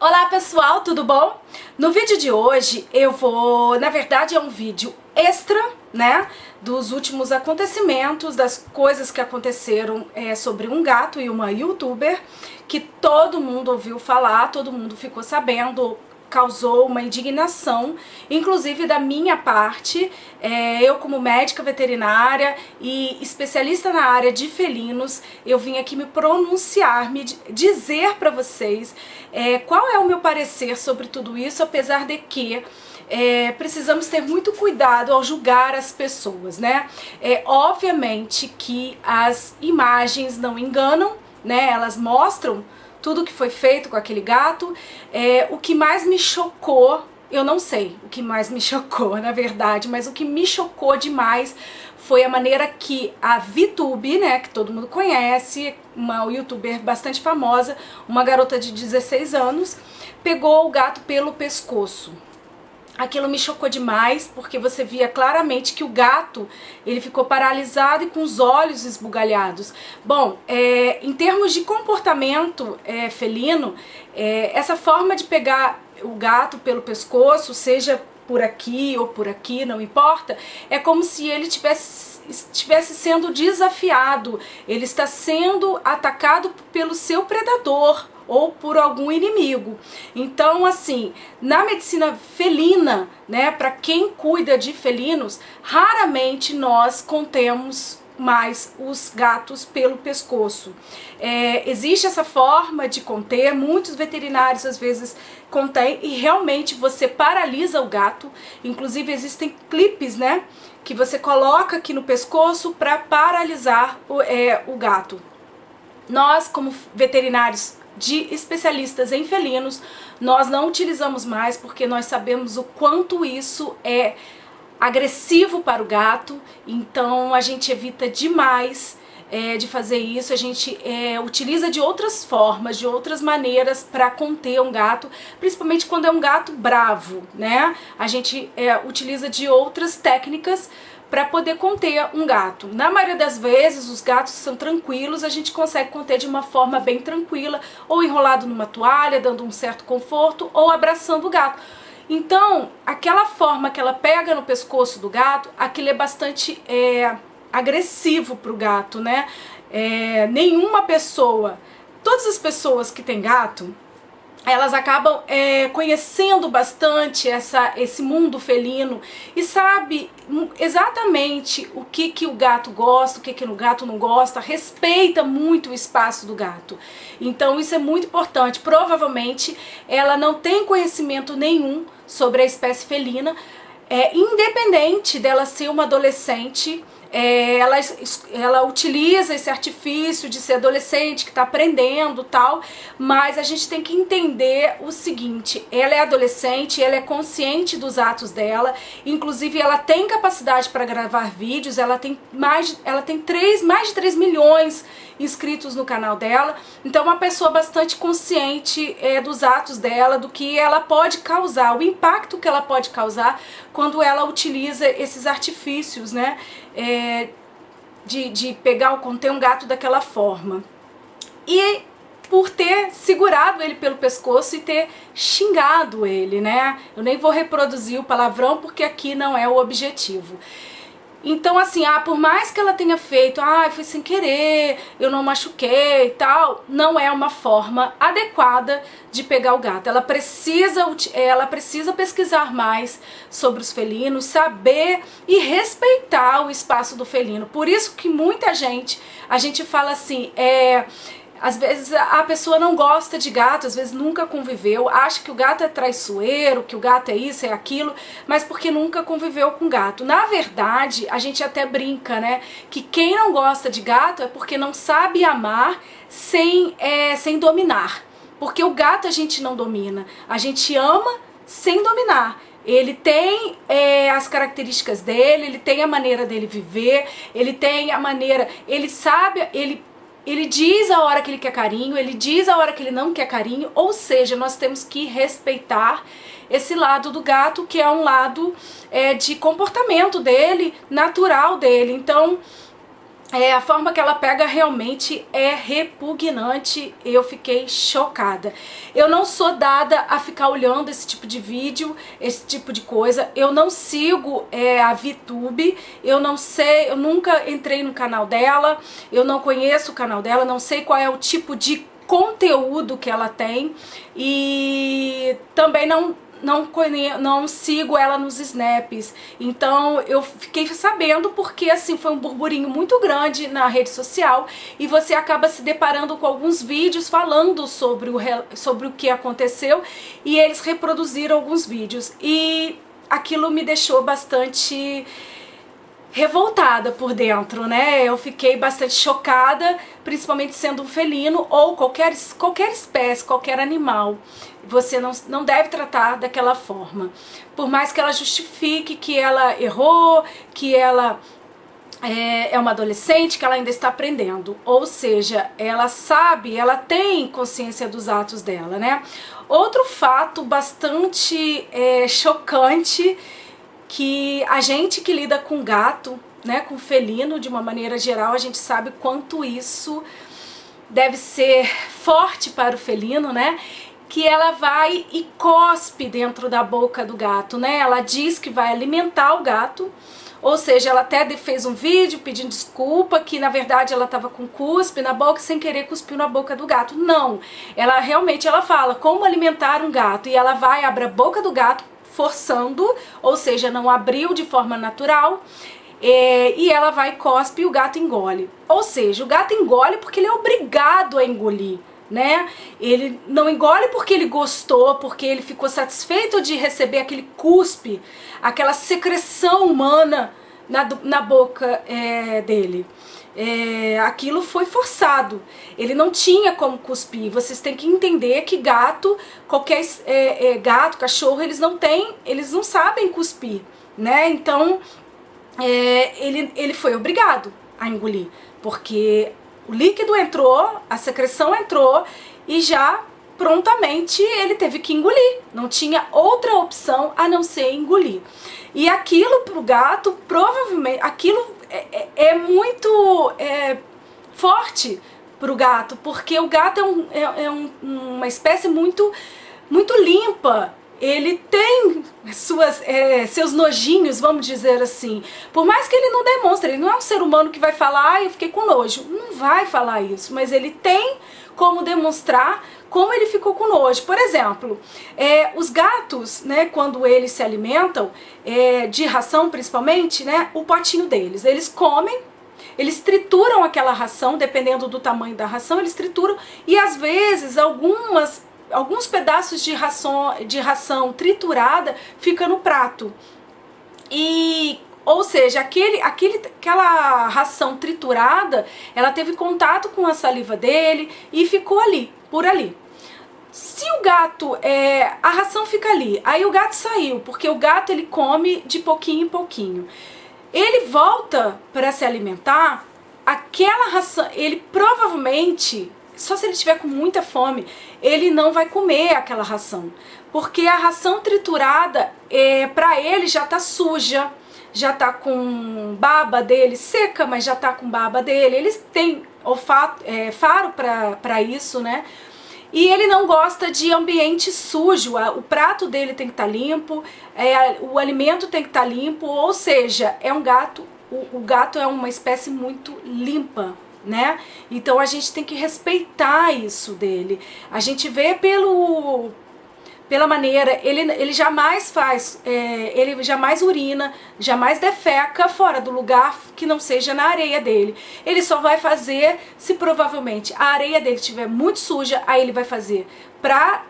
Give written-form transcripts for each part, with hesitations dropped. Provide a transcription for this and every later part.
Olá pessoal, tudo bom? No vídeo de hoje na verdade é um vídeo extra, né, dos últimos acontecimentos, das coisas que aconteceram sobre um gato e uma youtuber, que todo mundo ouviu falar, todo mundo ficou sabendo, causou uma indignação, inclusive da minha parte. Eu como médica veterinária e especialista na área de felinos, eu vim aqui me pronunciar, dizer para vocês qual é o meu parecer sobre tudo isso, apesar de que precisamos ter muito cuidado ao julgar as pessoas, né? Obviamente que as imagens não enganam, né? Elas mostram tudo que foi feito com aquele gato. O que mais me chocou, eu não sei o que mais me chocou, na verdade, mas o que me chocou demais foi a maneira que a VTube, né, que todo mundo conhece, uma youtuber bastante famosa, uma garota de 16 anos, pegou o gato pelo pescoço. Aquilo me chocou demais, porque você via claramente que o gato, ele ficou paralisado e com os olhos esbugalhados. Bom, em termos de comportamento felino, essa forma de pegar o gato pelo pescoço, seja por aqui ou por aqui, não importa, é como se ele estivesse sendo desafiado, ele está sendo atacado pelo seu predador ou por algum inimigo. Então, assim, na medicina felina, né, para quem cuida de felinos, raramente nós contemos mais os gatos pelo pescoço. Existe essa forma de conter, muitos veterinários às vezes contêm e realmente você paralisa o gato. Inclusive existem clipes, né, que você coloca aqui no pescoço para paralisar o gato. Nós, como veterinários especialistas em felinos, nós não utilizamos mais, porque nós sabemos o quanto isso é agressivo para o gato. Então a gente evita demais de fazer isso. A gente utiliza de outras formas, de outras maneiras para conter um gato, principalmente quando é um gato bravo, né? A gente utiliza de outras técnicas para poder conter um gato. Na maioria das vezes, os gatos são tranquilos, a gente consegue conter de uma forma bem tranquila, ou enrolado numa toalha, dando um certo conforto, ou abraçando o gato. Então, aquela forma que ela pega no pescoço do gato, aquilo é bastante agressivo para o gato, né? Nenhuma pessoa, todas as pessoas que têm gato, elas acabam conhecendo bastante esse mundo felino e sabe exatamente o que o gato gosta, o que o gato não gosta, respeita muito o espaço do gato. Então isso é muito importante. Provavelmente ela não tem conhecimento nenhum sobre a espécie felina, independente dela ser uma adolescente. Ela utiliza esse artifício de ser adolescente, que está aprendendo tal, mas a gente tem que entender o seguinte: ela é adolescente, ela é consciente dos atos dela, inclusive ela tem capacidade para gravar vídeos, ela tem mais de 3 milhões inscritos no canal dela, então é uma pessoa bastante consciente dos atos dela, do que ela pode causar, o impacto que ela pode causar quando ela utiliza esses artifícios, né, de pegar ou conter um gato daquela forma. E por ter segurado ele pelo pescoço e ter xingado ele, né? Eu nem vou reproduzir o palavrão porque aqui não é o objetivo. Então assim, por mais que ela tenha feito, foi sem querer, eu não machuquei e tal, não é uma forma adequada de pegar o gato. Ela precisa pesquisar mais sobre os felinos, saber e respeitar o espaço do felino. Por isso que a gente fala assim, às vezes a pessoa não gosta de gato, às vezes nunca conviveu, acha que o gato é traiçoeiro, que o gato é isso, é aquilo, mas porque nunca conviveu com gato. Na verdade, a gente até brinca, né, que quem não gosta de gato é porque não sabe amar sem dominar. Porque o gato a gente não domina, a gente ama sem dominar. Ele tem as características dele, ele tem a maneira dele viver, ele tem a maneira, ele sabe, ele diz a hora que ele quer carinho, ele diz a hora que ele não quer carinho, ou seja, nós temos que respeitar esse lado do gato, que é um lado de comportamento dele, natural dele. Então, a forma que ela pega realmente é repugnante, eu fiquei chocada. Eu não sou dada a ficar olhando esse tipo de vídeo, esse tipo de coisa, eu não sigo a VTube, eu não sei, eu nunca entrei no canal dela, eu não conheço o canal dela, não sei qual é o tipo de conteúdo que ela tem e também não sigo ela nos snaps, então eu fiquei sabendo porque assim foi um burburinho muito grande na rede social e você acaba se deparando com alguns vídeos falando sobre o que aconteceu e eles reproduziram alguns vídeos e aquilo me deixou bastante revoltada por dentro, né? Eu fiquei bastante chocada, principalmente sendo um felino ou qualquer espécie, qualquer animal. Você não deve tratar daquela forma. Por mais que ela justifique que ela errou, que ela é uma adolescente, que ela ainda está aprendendo. Ou seja, ela sabe, ela tem consciência dos atos dela, né? Outro fato bastante chocante, que a gente que lida com gato, né, com felino de uma maneira geral, a gente sabe quanto isso deve ser forte para o felino, né? Que ela vai e cospe dentro da boca do gato, né? Ela diz que vai alimentar o gato, ou seja, ela até fez um vídeo pedindo desculpa, que na verdade ela estava com cuspe na boca, sem querer cuspiu na boca do gato. Não, ela realmente fala como alimentar um gato, e ela vai, abre a boca do gato, forçando, ou seja, não abriu de forma natural, e ela vai e cospe e o gato engole. Ou seja, o gato engole porque ele é obrigado a engolir, né? Ele não engole porque ele gostou, porque ele ficou satisfeito de receber aquele cuspe, aquela secreção humana na boca dele. Aquilo foi forçado, ele não tinha como cuspir. Vocês têm que entender que gato, gato, cachorro, eles não sabem cuspir, né? Então ele foi obrigado a engolir, porque o líquido entrou, a secreção entrou e já prontamente ele teve que engolir, não tinha outra opção a não ser engolir. E aquilo pro gato, provavelmente, aquilo é muito forte pro gato, porque o gato é uma espécie muito limpa. Ele tem seus nojinhos, vamos dizer assim. Por mais que ele não demonstre, ele não é um ser humano que vai falar, eu fiquei com nojo. Não vai falar isso, mas ele tem como demonstrar como ele ficou com nojo. Por exemplo, os gatos, né, quando eles se alimentam, de ração principalmente, né, o potinho deles, eles comem, eles trituram aquela ração, dependendo do tamanho da ração, eles trituram, e às vezes alguns pedaços de ração triturada fica no prato. Ou seja, aquela ração triturada, ela teve contato com a saliva dele e ficou por ali. Se o gato, a ração fica ali, aí o gato saiu, porque o gato ele come de pouquinho em pouquinho. Ele volta para se alimentar, aquela ração, ele provavelmente, só se ele estiver com muita fome, ele não vai comer aquela ração, porque a ração triturada, para ele já tá suja, já tá com baba dele seca, mas já tá com baba dele, eles têm olfato, faro para isso, né? E ele não gosta de ambiente sujo, o prato dele tem que estar limpo, o alimento tem que estar limpo, ou seja, é um gato, o gato é uma espécie muito limpa, né? Então a gente tem que respeitar isso dele. A gente vê pela maneira, ele jamais faz, ele jamais urina, jamais defeca fora do lugar que não seja na areia dele. Ele só vai fazer se provavelmente a areia dele estiver muito suja, aí ele vai fazer para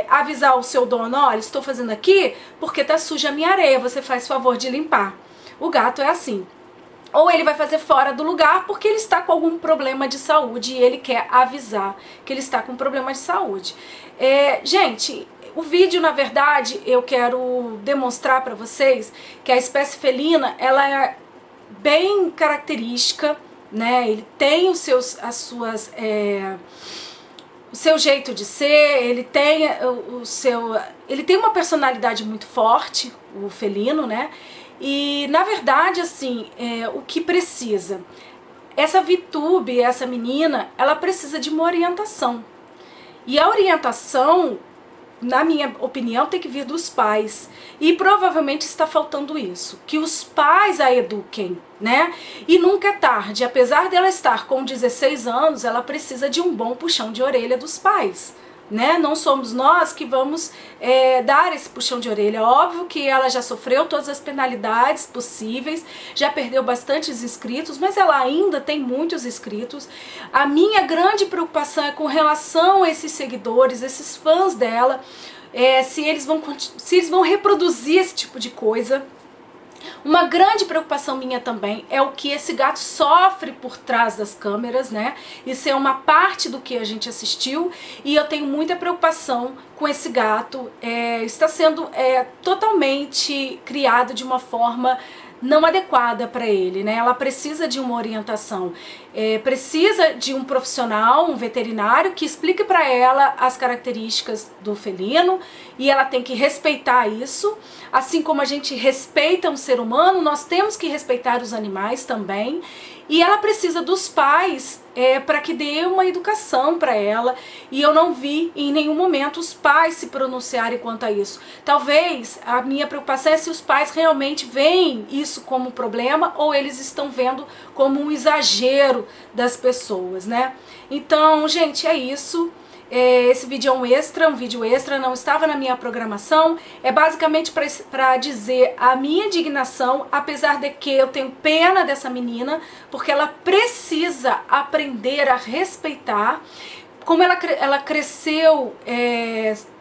avisar o seu dono, olha, estou fazendo aqui porque tá suja a minha areia, você faz favor de limpar. O gato é assim. Ou ele vai fazer fora do lugar porque ele está com algum problema de saúde e ele quer avisar que ele está com problema de saúde. Gente, o vídeo, na verdade, eu quero demonstrar para vocês que a espécie felina, ela é bem característica, né? Ele tem o seu jeito de ser, ele tem uma personalidade muito forte, o felino, né? E, na verdade, assim, o que precisa? essa VTube, essa menina, ela precisa de uma orientação. E a orientação, na minha opinião, tem que vir dos pais. E provavelmente está faltando isso, que os pais a eduquem, né? E nunca é tarde. Apesar dela estar com 16 anos, ela precisa de um bom puxão de orelha dos pais, né? Não somos nós que vamos dar esse puxão de orelha. Óbvio que ela já sofreu todas as penalidades possíveis, já perdeu bastantes inscritos, mas ela ainda tem muitos inscritos. A minha grande preocupação é com relação a esses seguidores, esses fãs dela, se eles vão reproduzir esse tipo de coisa. Uma grande preocupação minha também é o que esse gato sofre por trás das câmeras, né? Isso é uma parte do que a gente assistiu e eu tenho muita preocupação com esse gato. Está sendo totalmente criado de uma forma não adequada para ele, né? Ela precisa de uma orientação, precisa de um profissional, um veterinário que explique para ela as características do felino e ela tem que respeitar isso, assim como a gente respeita um ser humano, nós temos que respeitar os animais também. E ela precisa dos pais para que dê uma educação para ela. E eu não vi em nenhum momento os pais se pronunciarem quanto a isso. Talvez a minha preocupação é se os pais realmente veem isso como um problema ou eles estão vendo como um exagero das pessoas, né? Então, gente, é isso. Esse vídeo é um vídeo extra, não estava na minha programação. É basicamente para dizer a minha indignação, apesar de que eu tenho pena dessa menina, porque ela precisa aprender a respeitar. Como ela cresceu,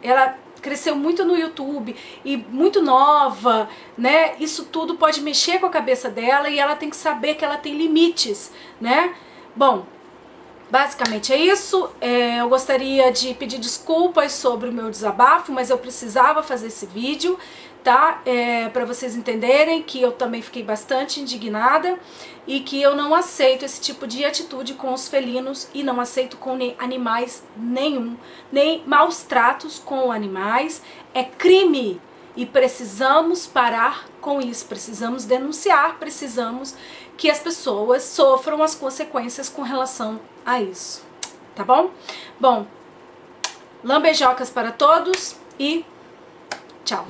ela cresceu muito no YouTube e muito nova, né? Isso tudo pode mexer com a cabeça dela e ela tem que saber que ela tem limites, né? Bom, basicamente é isso. Eu gostaria de pedir desculpas sobre o meu desabafo, mas eu precisava fazer esse vídeo, tá? Para vocês entenderem que eu também fiquei bastante indignada e que eu não aceito esse tipo de atitude com os felinos e não aceito com animais nenhum, nem maus tratos com animais. É crime e precisamos parar com isso, precisamos denunciar, precisamos que as pessoas sofram as consequências com relação a isso, tá bom? Bom, lambejocas para todos e tchau!